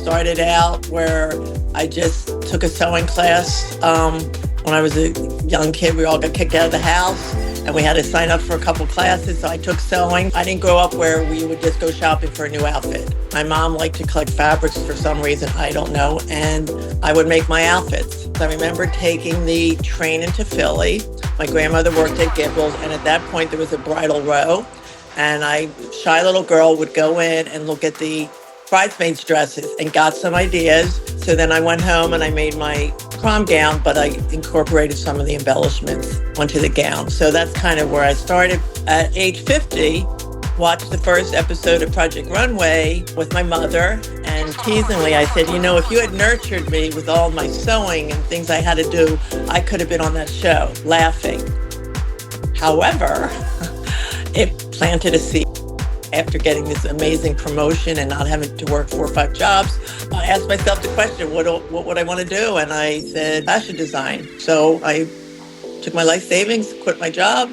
started out where I just took a sewing class. When I was a young kid, we all got kicked out of the house and we had to sign up for a couple classes, so I took sewing. I didn't grow up where we would just go shopping for a new outfit. My mom liked to collect fabrics for some reason, I don't know, and I would make my outfits. I remember taking the train into Philly. My grandmother worked at Gibbels, and at that point there was a bridal row, and I, shy little girl, would go in and look at the bridesmaids' dresses and got some ideas. So then I went home and I made my prom gown, but I incorporated some of the embellishments onto the gown. So that's kind of where I started. At age 50, watched the first episode of Project Runway with my mother, and teasingly I said, you know, if you had nurtured me with all my sewing and things I had to do, I could have been on that show, laughing. However, it planted a seed. After getting this amazing promotion and not having to work 4 or 5 jobs, I asked myself the question, what would I want to do? And I said, fashion design. So I took my life savings, quit my job,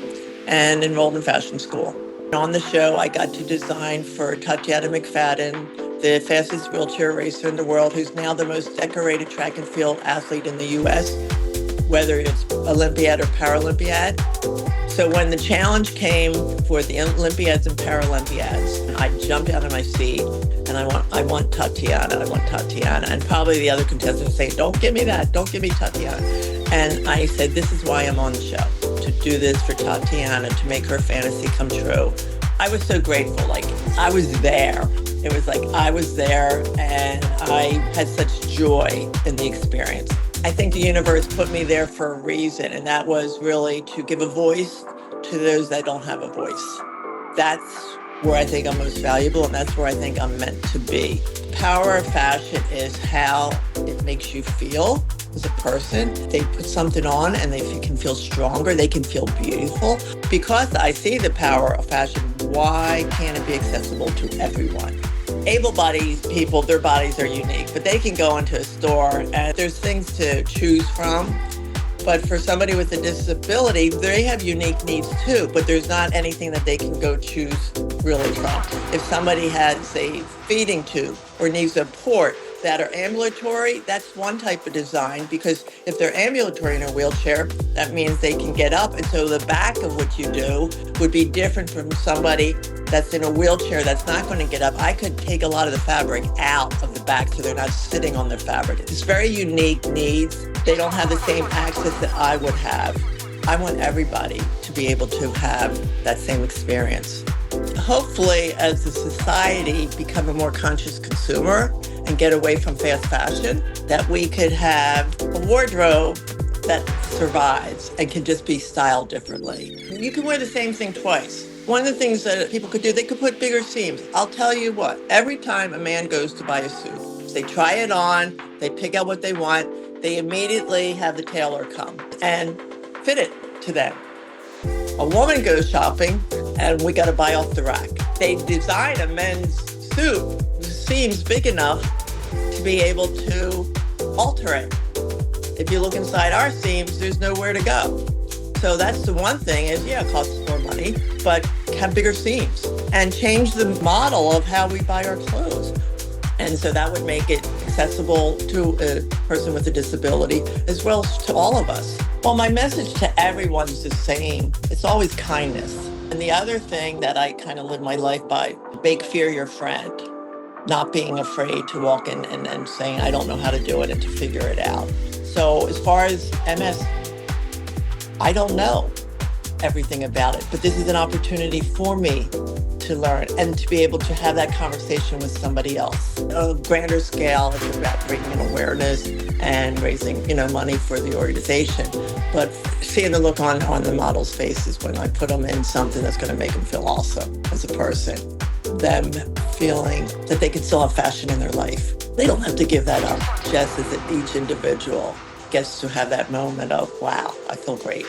and enrolled in fashion school. On the show, I got to design for Tatiana McFadden, the fastest wheelchair racer in the world, who's now the most decorated track and field athlete in the U.S., whether it's Olympiad or Paralympiad. So when the challenge came for the Olympiads and Paralympiads, I jumped out of my seat and I want Tatiana. And probably the other contestants saying, don't give me that, don't give me Tatiana. And I said, this is why I'm on the show, to do this for Tatiana, to make her fantasy come true. I was so grateful, like I was there. It was like I was there and I had such joy in the experience. I think the universe put me there for a reason, and that was really to give a voice to those that don't have a voice. That's where I think I'm most valuable, and that's where I think I'm meant to be. The power of fashion is how it makes you feel as a person. They put something on and they can feel stronger, they can feel beautiful. Because I see the power of fashion, why can't it be accessible to everyone? Able-bodied people, their bodies are unique, but they can go into a store and there's things to choose from. But for somebody with a disability, they have unique needs too, but there's not anything that they can go choose really from. If somebody has a feeding tube or needs a port that are ambulatory, that's one type of design, because if they're ambulatory in a wheelchair, that means they can get up. And so the back of what you do would be different from somebody that's in a wheelchair that's not going to get up. I could take a lot of the fabric out of the back so they're not sitting on their fabric. It's very unique needs. They don't have the same access that I would have. I want everybody to be able to have that same experience. Hopefully, as a society, become a more conscious consumer and get away from fast fashion, that we could have a wardrobe that survives and can just be styled differently. You can wear the same thing twice. One of the things that people could do, they could put bigger seams. I'll tell you what, every time a man goes to buy a suit, they try it on, they pick out what they want, they immediately have the tailor come and fit it to them. A woman goes shopping and we got to buy off the rack. They design a men's suit, the seams big enough to be able to alter it. If you look inside our seams, there's nowhere to go. So that's the one thing is, yeah, it costs more money, but have bigger seams and change the model of how we buy our clothes. And so that would make it accessible to a person with a disability as well as to all of us. Well, my message to everyone's the same. It's always kindness. And the other thing that I kind of live my life by, make fear your friend. Not being afraid to walk in and saying, I don't know how to do it, and to figure it out. So as far as MS, I don't know everything about it, but this is an opportunity for me to learn and to be able to have that conversation with somebody else. On a grander scale, it's about bringing in awareness and raising, money for the organization. But seeing the look on the models' faces when I put them in something that's going to make them feel awesome as a person, them feeling that they can still have fashion in their life. They don't have to give that up, just as each individual gets to have that moment of, wow, I feel great.